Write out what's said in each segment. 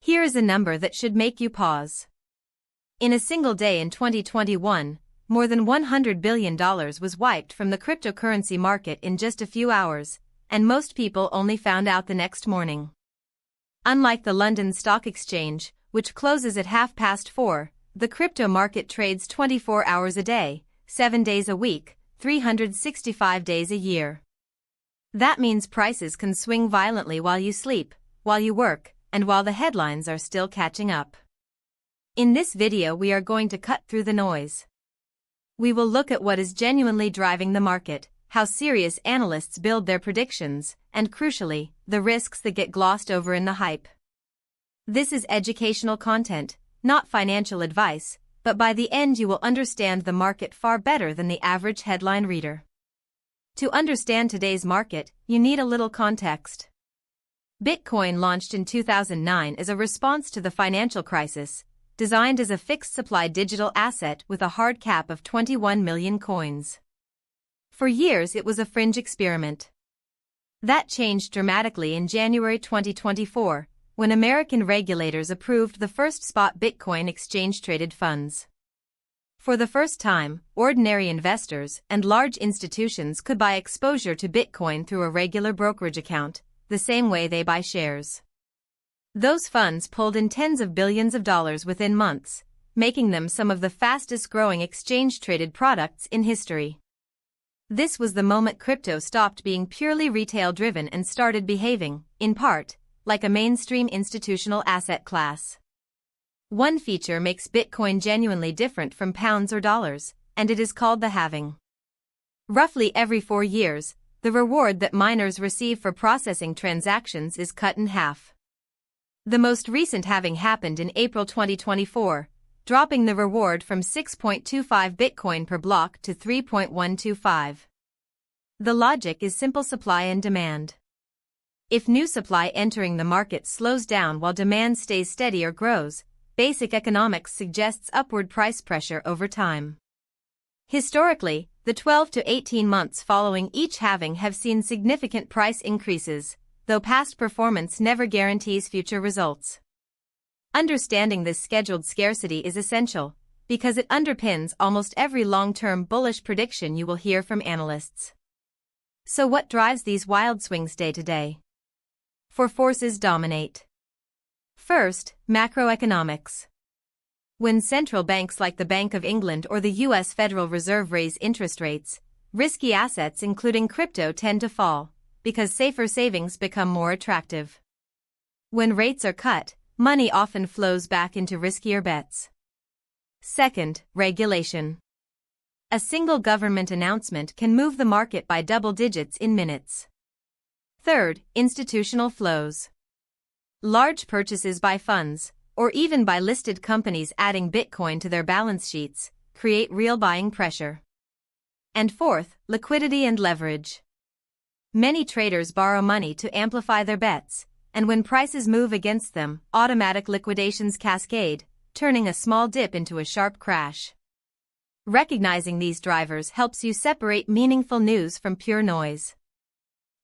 Here is a number that should make you pause. In a single day in 2021, more than $100 billion was wiped from the cryptocurrency market in just a few hours, and most people only found out the next morning. Unlike the London Stock Exchange, which closes at 4:30, the crypto market trades 24 hours a day, 7 days a week, 365 days a year. That means prices can swing violently while you sleep, while you work, and while the headlines are still catching up. In this video we are going to cut through the noise. We will look at what is genuinely driving the market, how serious analysts build their predictions, and crucially, the risks that get glossed over in the hype. This is educational content, not financial advice, but by the end you will understand the market far better than the average headline reader. To understand today's market, you need a little context. Bitcoin launched in 2009 as a response to the financial crisis, designed as a fixed-supply digital asset with a hard cap of 21 million coins. For years it was a fringe experiment. That changed dramatically in January 2024, when American regulators approved the first spot Bitcoin exchange-traded funds. For the first time, ordinary investors and large institutions could buy exposure to Bitcoin through a regular brokerage account, the same way they buy shares. Those funds pulled in tens of billions of dollars within months, making them some of the fastest-growing exchange-traded products in history. This was the moment crypto stopped being purely retail-driven and started behaving, in part, like a mainstream institutional asset class. One feature makes Bitcoin genuinely different from pounds or dollars, and it is called the halving. Roughly every 4 years, the reward that miners receive for processing transactions is cut in half. The most recent halving happened in April 2024, dropping the reward from 6.25 Bitcoin per block to 3.125. The logic is simple: supply and demand. If new supply entering the market slows down while demand stays steady or grows, basic economics suggests upward price pressure over time. Historically, the 12 to 18 months following each halving have seen significant price increases, though past performance never guarantees future results. Understanding this scheduled scarcity is essential, because it underpins almost every long-term bullish prediction you will hear from analysts. So what drives these wild swings day to day? 4 forces dominate. First, macroeconomics. When central banks like the Bank of England or the US Federal Reserve raise interest rates, risky assets including crypto tend to fall, because safer savings become more attractive. When rates are cut, money often flows back into riskier bets. Second, regulation. A single government announcement can move the market by double digits in minutes. Third, institutional flows. Large purchases by funds, or even by listed companies adding Bitcoin to their balance sheets, create real buying pressure. And fourth, liquidity and leverage. Many traders borrow money to amplify their bets, and when prices move against them, automatic liquidations cascade, turning a small dip into a sharp crash. Recognizing these drivers helps you separate meaningful news from pure noise.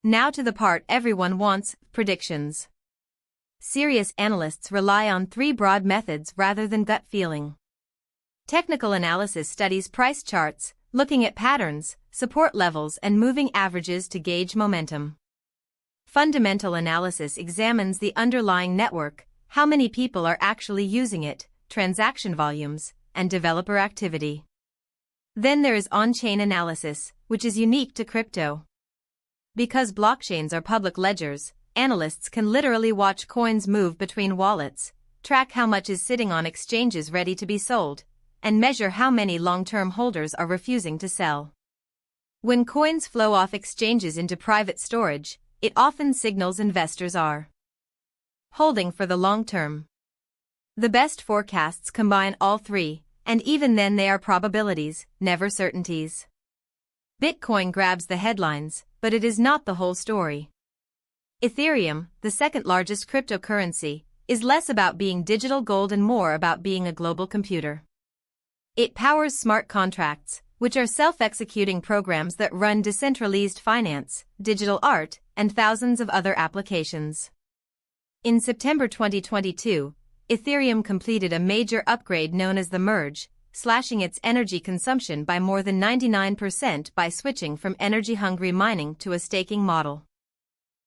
Now to the part everyone wants: predictions. Serious analysts rely on 3 broad methods rather than gut feeling. Technical analysis studies price charts, looking at patterns, support levels and moving averages to gauge momentum. Fundamental analysis examines the underlying network, how many people are actually using it, transaction volumes, and developer activity. Then there is on-chain analysis, which is unique to crypto. Because blockchains are public ledgers, analysts can literally watch coins move between wallets, track how much is sitting on exchanges ready to be sold, and measure how many long-term holders are refusing to sell. When coins flow off exchanges into private storage, it often signals investors are holding for the long term. The best forecasts combine all 3, and even then they are probabilities, never certainties. Bitcoin grabs the headlines, but it is not the whole story. Ethereum, the second largest cryptocurrency, is less about being digital gold and more about being a global computer. It powers smart contracts, which are self-executing programs that run decentralized finance, digital art, and thousands of other applications. In September 2022, Ethereum completed a major upgrade known as the merge, slashing its energy consumption by more than 99% by switching from energy-hungry mining to a staking model.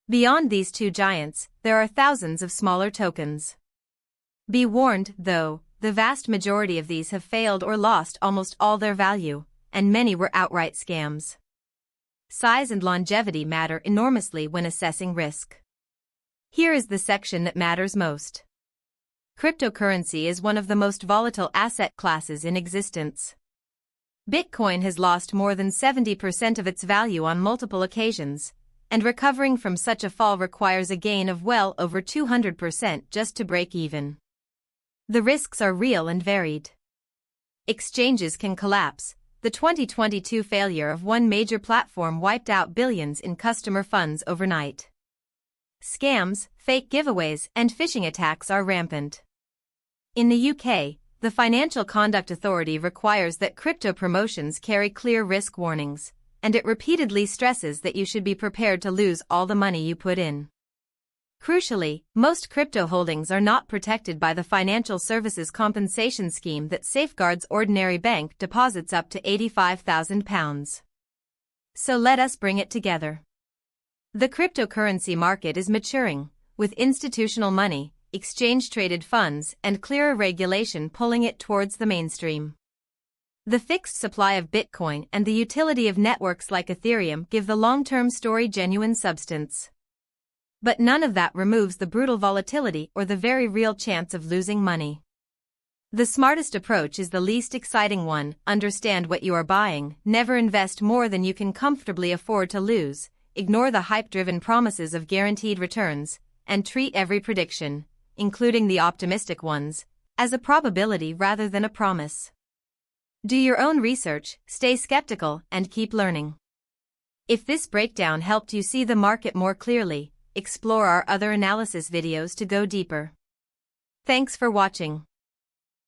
Beyond these two giants, there are thousands of smaller tokens. Be warned, though, the vast majority of these have failed or lost almost all their value, and many were outright scams. Size and longevity matter enormously when assessing risk. Here is the section that matters most. Cryptocurrency is one of the most volatile asset classes in existence. Bitcoin has lost more than 70% of its value on multiple occasions, and recovering from such a fall requires a gain of well over 200% just to break even. The risks are real and varied. Exchanges can collapse. The 2022 failure of one major platform wiped out billions in customer funds overnight. Scams, fake giveaways, and phishing attacks are rampant. In the UK, the Financial Conduct Authority requires that crypto promotions carry clear risk warnings, and it repeatedly stresses that you should be prepared to lose all the money you put in. Crucially, most crypto holdings are not protected by the Financial Services Compensation Scheme that safeguards ordinary bank deposits up to £85,000. So let us bring it together. The cryptocurrency market is maturing, with institutional money, exchange-traded funds, and clearer regulation pulling it towards the mainstream. The fixed supply of Bitcoin and the utility of networks like Ethereum give the long-term story genuine substance. But none of that removes the brutal volatility or the very real chance of losing money. The smartest approach is the least exciting one: understand what you are buying, never invest more than you can comfortably afford to lose, ignore the hype-driven promises of guaranteed returns, and treat every prediction, including the optimistic ones, as a probability rather than a promise. Do your own research, stay skeptical, and keep learning. If this breakdown helped you see the market more clearly, explore our other analysis videos to go deeper. Thanks for watching.